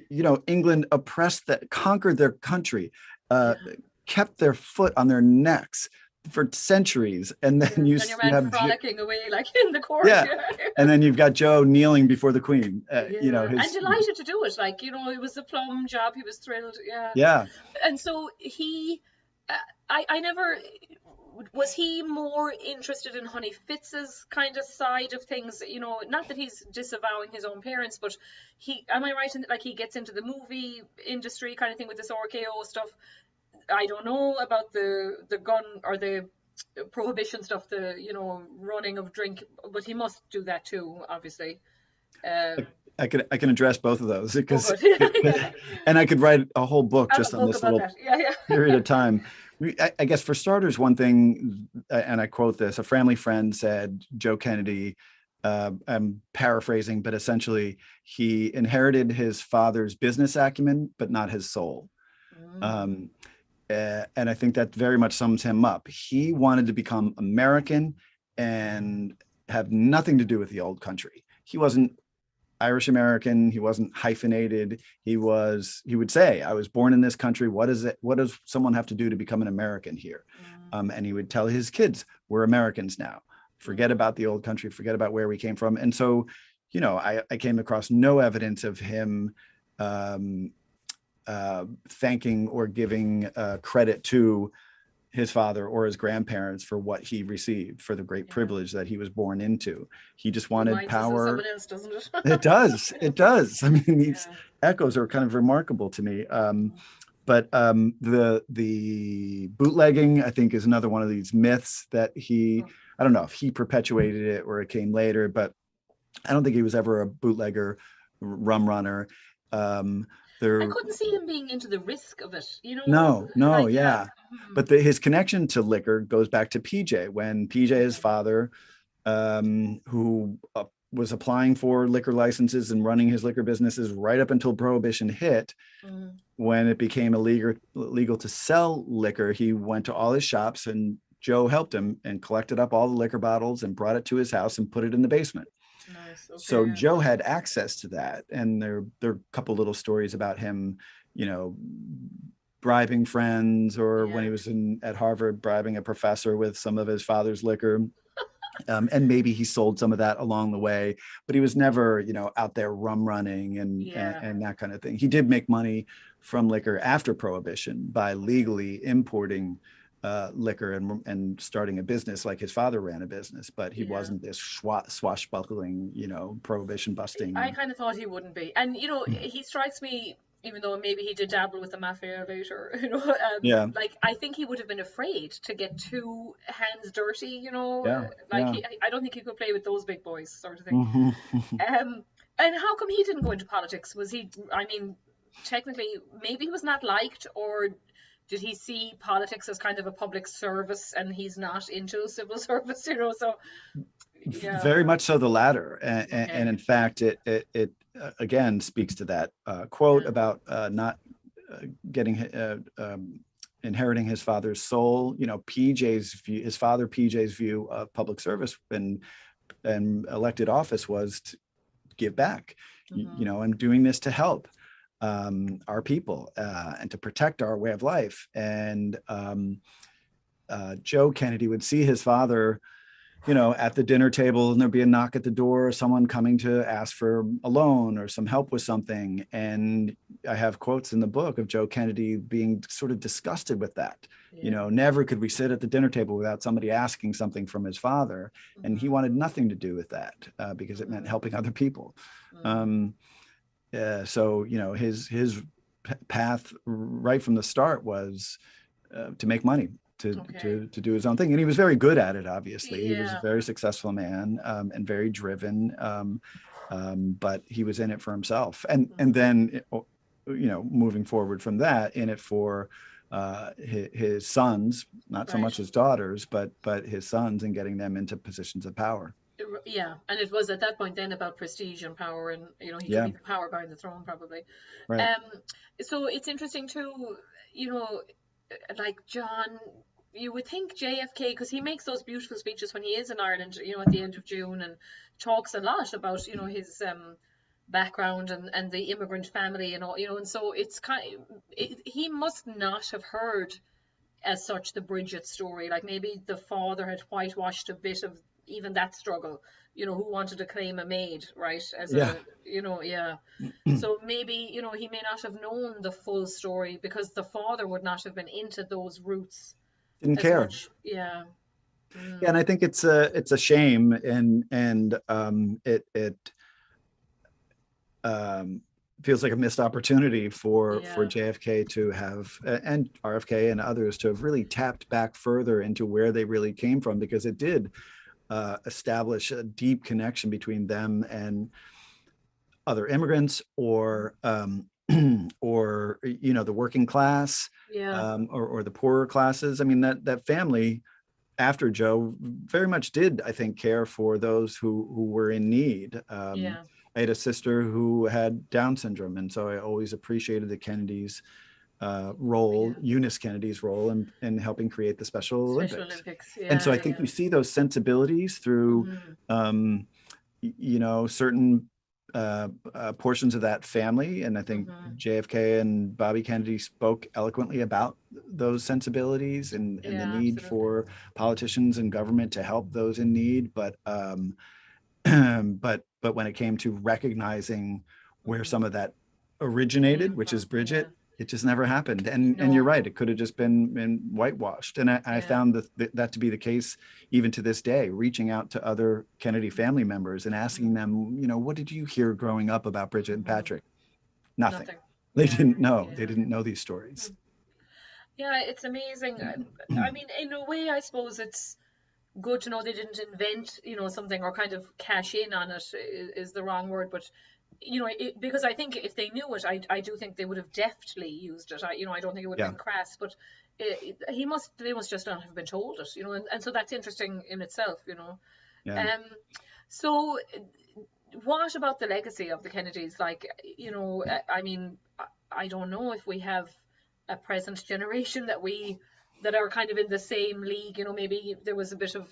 yeah, England oppressed that, conquered their country, uh, yeah, kept their foot on their necks for centuries. And then yeah. And your you man have, frolicking away like in the court, yeah. yeah. And then you've got Joe kneeling before the Queen, Yeah, and his, delighted to do it. Like, it was a plum job. He was thrilled. Yeah. yeah. And so uh, I never, was he more interested in Honey Fitz's kind of side of things? Not that he's disavowing his own parents, but am I right in that, like, he gets into the movie industry kind of thing with this RKO stuff? I don't know about the gun or the prohibition stuff, running of drink, but he must do that too, obviously. Um, I can address both of those oh, because, good. Yeah. and I could write a whole book I have a just on book this about little that. Yeah, yeah. period of time. I guess for starters, one thing, and I quote this, a family friend said, Joe Kennedy, I'm paraphrasing, but essentially he inherited his father's business acumen, but not his soul. Mm, Um, and I think that very much sums him up. He wanted to become American and have nothing to do with the old country. He wasn't Irish American. He wasn't hyphenated. He would say, I was born in this country. What is it? What does someone have to do to become an American here? mm, And he would tell his kids, we're Americans now. Forget mm. about the old country, forget about where we came from. And so, I came across no evidence of him um, thanking or giving credit to his father or his grandparents for what he received, for the great Yeah. privilege that he was born into. He just wanted Reminds us of power. someone else, doesn't it? It does. It does. I mean, these Yeah. echoes are kind of remarkable to me. Mm, But the bootlegging, I think, is another one of these myths that mm. I don't know if he perpetuated it or it came later, but I don't think he was ever a bootlegger, rum runner. Um, I there, couldn't see him being into the risk of it, no, like, yeah. yeah. Mm, But his connection to liquor goes back to PJ, when PJ, his mm, father, who was applying for liquor licenses and running his liquor businesses right up until Prohibition hit. mm. When it became illegal to sell liquor, he went to all his shops, and Joe helped him and collected up all the liquor bottles and brought it to his house and put it in the basement. Nice. Okay. So Yeah. Joe had access to that. And there are a couple little stories about him, you know, bribing friends, or when Yeah. he was at Harvard, bribing a professor with some of his father's liquor. And maybe he sold some of that along the way, but he was never, out there rum running Yeah. and that kind of thing. He did make money from liquor after Prohibition by legally importing liquor and starting a business, like his father ran a business, but he Yeah. wasn't this swashbuckling, Prohibition I busting. kind of thought he wouldn't be. And, he strikes me, even though maybe he did dabble with the mafia later, Yeah, like, I think he would have been afraid to get too hands dirty, yeah, like, yeah. I don't think he could play with those big boys, sort of thing. Mhm. And how come he didn't go into politics? Was he, I mean, technically, maybe he was not liked, or did he see politics as kind of a public service and he's not into civil service, So, yeah. Very much so the latter, and Okay. in fact, it again speaks to that quote Yeah. about not getting inheriting his father's soul. PJ's view, his father PJ's view of public service and elected office was to give back. Hmm. I'm doing this to help our people and to protect our way of life. And Joe Kennedy would see his father, at the dinner table, and there'd be a knock at the door, or someone coming to ask for a loan or some help with something. And I have quotes in the book of Joe Kennedy being sort of disgusted with that. Yeah. Never could we sit at the dinner table without somebody asking something from his father. And he Hmm. wanted nothing to do with that because it meant Hmm. helping other people. Hmm. Um, so, his path right from the start was to make money, Okay. to do his own thing, and he was very good at it. Obviously, he was a Yeah. very successful man, and very driven. But he was in it for himself, and Hmm. then moving forward from that, in it for his sons, not so Right. much his daughters, but his sons, and getting them into positions of power. Yeah, and it was at that point then about prestige and power, and he could Yeah, be the power behind the throne probably. right. Um, so it's interesting too, you know, like John. You would think JFK, because he makes those beautiful speeches when he is in Ireland, at the end of June, and talks a lot about his background and the immigrant family and all, and so it's he must not have heard as such the Bridget story. Like maybe the father had whitewashed a bit of even that struggle, who wanted to claim a maid, right? As Yeah. a, yeah. So maybe, he may not have known the full story because the father would not have been into those roots Didn't as care. much. Yeah. Yeah, and Mm. I think it's a shame, and it um, feels like a missed opportunity for Yeah. JFK to have, and RFK and others to have really tapped back further into where they really came from, because it did establish a deep connection between them and other immigrants, or the working class, Yeah. or the poorer classes. I mean, that family after Joe very much did, I think, care for those who were in need. Yeah. I had a sister who had Down syndrome, and so I always appreciated the Kennedys' role, Yeah. Eunice Kennedy's role in helping create the Special Special Olympics. Olympics. And so Yeah. I think Yeah. you see those sensibilities through, Hmm. um, certain portions of that family. And I think Hmm. JFK and Bobby Kennedy spoke eloquently about those sensibilities, and the Yeah. need Absolutely. for politicians and government to help those in need. But but when it came to recognizing where Hmm. some of that originated, Came which is from. Yeah. Bridget, it just never happened. And you're No. right, it could have just been whitewashed. And I Yeah. found that to be the case even to this day, reaching out to other Kennedy family members and asking Hmm. them, what did you hear growing up about Bridget and Hmm. Patrick? Nothing. Nothing. They Yeah. didn't know. They Yeah. didn't know these stories. Hmm. Yeah, it's amazing. I mean, in a way, I suppose it's good to know they didn't invent, something or kind of cash in on it is the wrong word, but because I think if they knew it, I do think they would have deftly used it. I don't think it would have Yeah. been crass, but they must just not have been told it, and so that's interesting in itself. Yeah. Um, so what about the legacy of the Kennedys? Like, I mean, I don't know if we have a present generation that are kind of in the same league. Maybe there was a bit of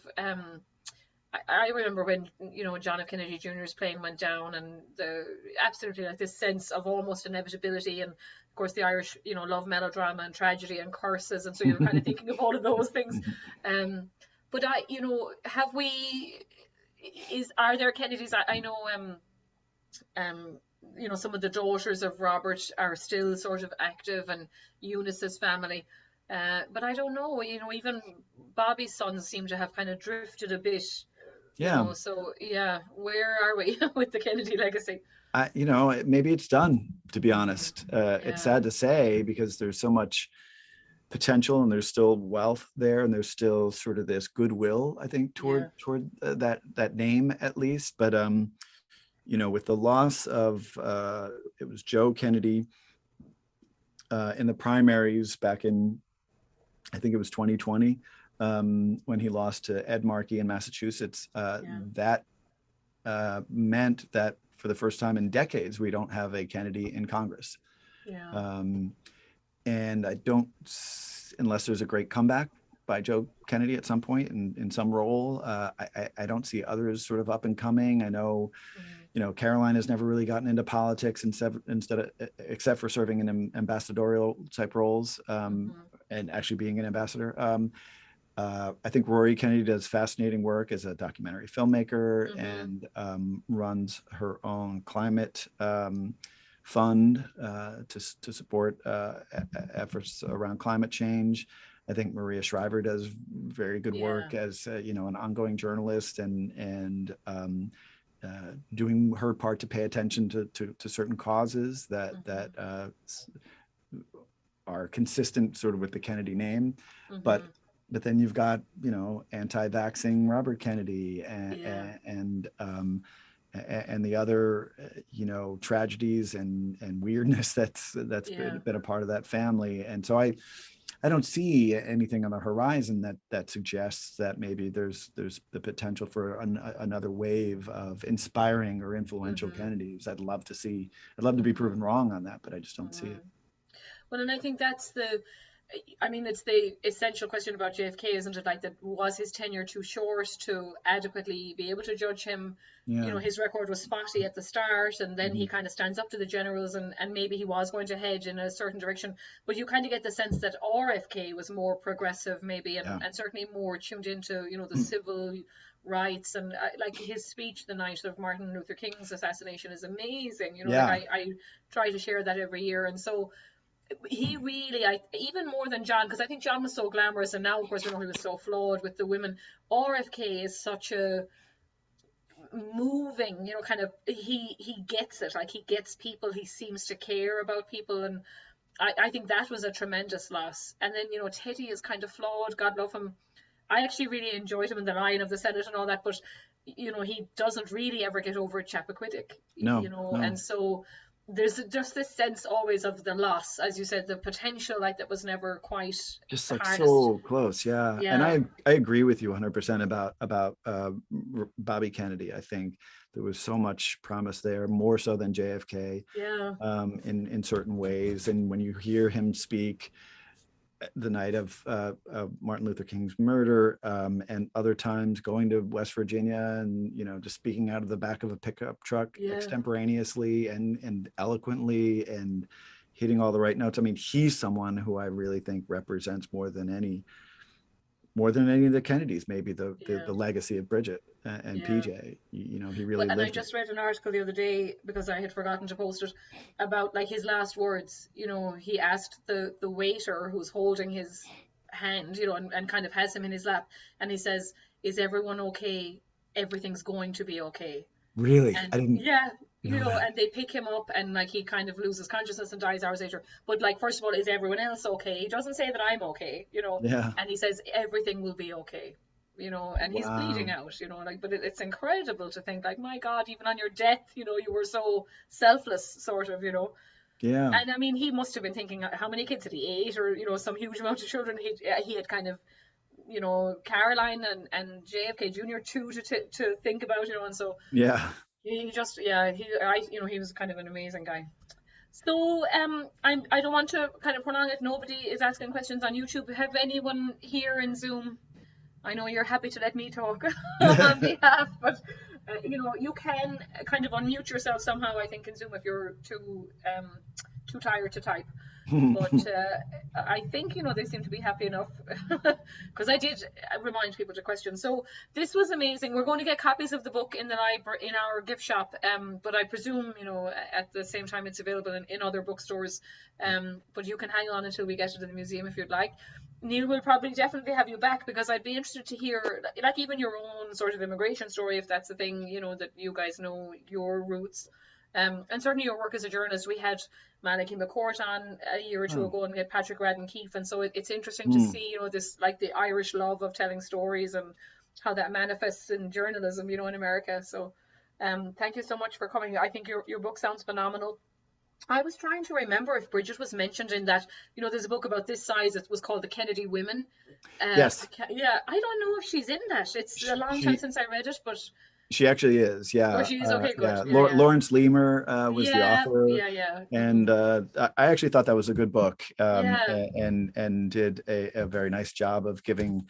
I remember when John F. Kennedy Jr.'s plane went down, and the absolutely like this sense of almost inevitability, and of course the Irish love melodrama and tragedy and curses, and so you're kind of thinking of all of those things. Um, but have we? Are there Kennedys? I know um, some of the daughters of Robert are still sort of active, and Eunice's family. But I don't know, even Bobby's sons seem to have kind of drifted a bit, Yeah. so yeah, where are we with the Kennedy legacy? Maybe it's done, to be Mm, honest. It's yeah, sad to say, because there's so much potential, and there's still wealth there, and there's still sort of this goodwill, I think, yeah, toward that name, at least. But with the loss of it was Joe Kennedy in the primaries back in, I think it was 2020, when he lost to Ed Markey in Massachusetts. yeah, That meant that for the first time in decades, we don't have a Kennedy in Congress. yeah. Um, and I don't, unless there's a great comeback by Joe Kennedy at some point in some role, I don't see others sort of up and coming. I know, Mm, Caroline has never really gotten into politics except for serving in ambassadorial type roles, mm-hmm, and actually being an ambassador. I think Rory Kennedy does fascinating work as a documentary filmmaker, mm-hmm, and runs her own climate fund to support efforts around climate change. I think Maria Shriver does very good yeah, work as an ongoing journalist, and doing her part to pay attention to certain causes that mm-hmm, are consistent sort of with the Kennedy name. But mm-hmm, then you've got anti-vaxxing Robert Kennedy, yeah, and the other tragedies and weirdness that's yeah, been a part of that family. And so I don't see anything on the horizon that suggests that maybe there's the potential for another wave of inspiring or influential Hmm. Kennedys. I'd love to see. I'd love to be Hmm. proven wrong on that, but I just don't see it. Hmm. Well, and I think that's I mean, it's the essential question about JFK, isn't it? Like, that was his tenure too short to adequately be able to judge him? You Yeah. know, his record was spotty at the start, and then he Mhm. kind of stands up to the generals, and maybe he was going to head in a certain direction. But you kind of get the sense that RFK was more progressive, maybe, Yeah. and certainly more tuned into, the civil rights. And like his speech the night of Martin Luther King's assassination is amazing. Like Yeah. I try to share that every year. And so he really, even more than John, because I think John was so glamorous, and now of course we know he was so flawed with the women. RFK is such a moving, kind of, he gets it. Like, he gets people, he seems to care about people, and I think that was a tremendous loss. And then, Teddy is kind of flawed, God love him. I actually really enjoyed him in the Lion of the Senate and all that, but he doesn't really ever get over Chappaquiddick, No. and No. so there's just this sense always of the loss, as you said, the potential, like, that was never quite Just like harnessed. so close. Yeah. And Yeah, I agree with you 100% about Bobby Kennedy. I think there was so much promise there, more so than JFK, yeah, in certain ways. And when you hear him speak the night of Martin Luther King's murder, and other times going to West Virginia and just speaking out of the back of a pickup truck yeah, extemporaneously and eloquently and hitting all the right notes. I mean, he's someone who I really think represents more than any of the Kennedys, maybe the yeah, legacy of Bridget and yeah. PJ. He Well, really and I lived it. just read an article the other day, because I had forgotten to post it, about, like, his last words. He asked the waiter who's holding his hand, and kind of has him in his lap, and he says, "Is everyone okay? Everything's going to be okay." Really, And I didn't yeah, know that. and they pick him up, and, like, he kind of loses consciousness and dies hours later. But, like, first of all, is everyone else okay? He doesn't say that I'm okay, Yeah. and he says everything will be okay. And he's bleeding Wow. out, like, but it's incredible to think, like, my God, even on your death, you were so selfless, sort of. Yeah. And I mean, he must have been thinking, how many kids had he? 8, or, some huge amount of children. He had kind of, Caroline and JFK Jr. too, to think about, and so Yeah. he just, yeah, he was kind of an amazing guy. So, I don't want to kind of prolong it. Nobody is asking questions on YouTube. Have anyone here in Zoom? I know you're happy to let me talk on behalf, but you can kind of unmute yourself somehow, I think, in Zoom, if you're too tired to type. But I think, they seem to be happy enough, because I did remind people to question. So this was amazing. We're going to get copies of the book in the library, in our gift shop, but I presume, at the same time it's available in other bookstores. But you can hang on until we get it to the museum if you'd like. Neil will probably definitely have you back, because I'd be interested to hear, like, even your own sort of immigration story, if that's the thing, that you guys know your roots. And certainly your work as a journalist. We had Malachy McCourt on a year or two Oh. ago, and we had Patrick Radden Keefe, and so it's interesting to Hmm. see, this, like, the Irish love of telling stories and how that manifests in journalism, in America. So, thank you so much for coming. I think your book sounds phenomenal. I was trying to remember if Bridget was mentioned in that. There's a book about this size. It was called The Kennedy Women. Yes. Yeah, I don't know if she's in that. It's a long time She since I read it, but she actually is. oh, Yeah. she is, okay. Good. Yeah. Yeah, yeah, Lawrence Leamer was the yeah, author, yeah, yeah. and I actually thought that was a good book, Yeah. and did a very nice job of giving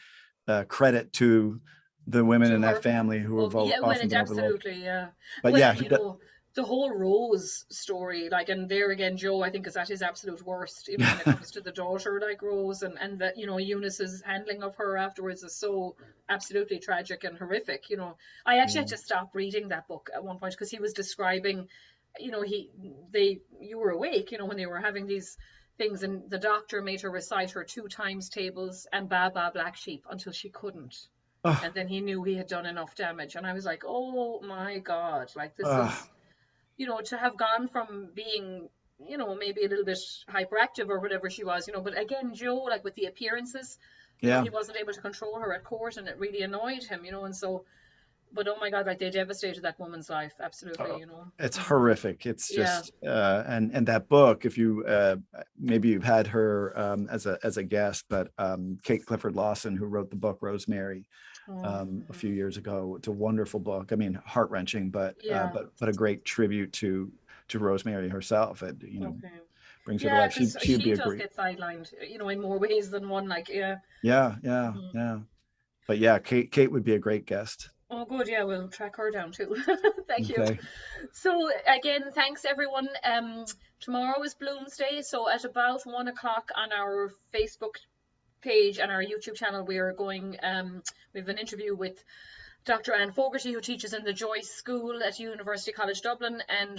credit to the women in To that her. family who Oh, have yeah, well, often it's been overlooked. absolutely, yeah. But Well, yeah, and he does. the whole Rose story, like, and there again, Joe, I think, is at his absolute worst, when it comes to the daughter, like Rose, and that, Eunice's handling of her afterwards is so absolutely tragic and horrific. I actually had Yeah. to stop reading that book at one point, because he was describing, you were awake, when they were having these things, and the doctor made her recite her 2 times tables and Baba Black Sheep until she couldn't, Oh, and then he knew he had done enough damage. And I was like, oh my God, like, this uh, is, to have gone from being, maybe a little bit hyperactive or whatever she was, but again, Joe, like, with the appearances, yeah. he wasn't able to control her at court, and it really annoyed him, and so, but oh my God, like they devastated that woman's life. Absolutely, Oh, you know. it's Hmm. horrific. It's Yeah. just and that book, if you maybe you've had her as a guest, but Kate Clifford Lawson, who wrote the book Rosemary Oh, a mhm. few years ago. It's a wonderful book. I mean, heart-wrenching, Yeah. but a great tribute to Rosemary herself. It, Okay. brings her to Yeah, life. because She'd she be a does great. get sidelined, you know, in more ways than one. Like, yeah. Yeah, yeah, Mhm. yeah. But yeah, Kate would be a great guest. Oh, good. Yeah, we'll track her down too. Thank you. Okay. So again, thanks everyone. Tomorrow is Bloomsday, so at about 1 o'clock on our Facebook page and our YouTube channel, we are going. We have an interview with Dr. Anne Fogarty, who teaches in the Joyce School at University College Dublin, and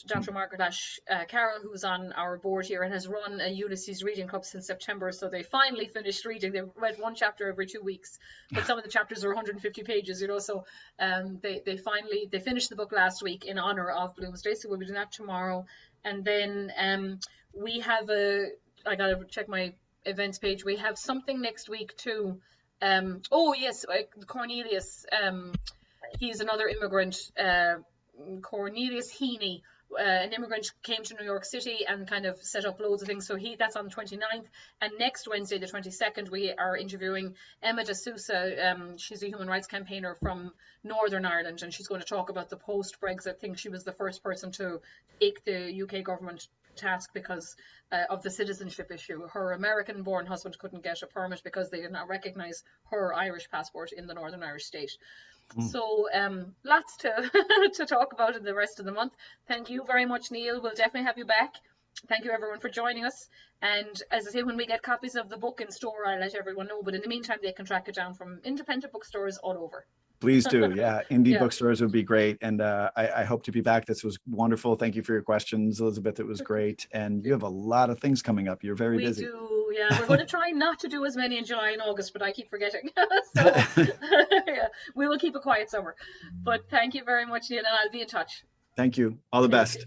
Dr. Margaret Ash Carroll, who's on our board here and has run a Ulysses reading club since September. So they finally finished reading. They read one chapter every 2 weeks, but some of the chapters are 150 pages, you know. So they finished the book last week in honor of Bloomsday. So we'll be doing that tomorrow, and then we have a. I gotta check my events page. We have something next week too. Oh yes, Cornelius. He's another immigrant. Cornelius Heaney, an immigrant, came to New York City and kind of set up loads of things. So that's on the 29th. And next Wednesday, the 22nd, we are interviewing Emma de Sousa. She's a human rights campaigner from Northern Ireland, and she's going to talk about the post-Brexit thing. She was the first person to take the UK government task because of the citizenship issue. Her American-born husband couldn't get a permit because they did not recognise her Irish passport in the Northern Irish state. Mm. So lots to to talk about in the rest of the month. Thank you very much, Neil. We'll definitely have you back. Thank you everyone for joining us. And as I say, when we get copies of the book in store, I'll let everyone know. But in the meantime, they can track it down from independent bookstores all over. Please do. Yeah, indie Yeah, bookstores would be great. And I hope to be back. This was wonderful. Thank you for your questions, Elizabeth. It was great. And you have a lot of things coming up. You're very we busy. do. Yeah, we're going to try not to do as many in July and August, but I keep forgetting. So yeah, we will keep a quiet summer. But thank you very much, Neil, and I'll be in touch. Thank you. All the Take best. care.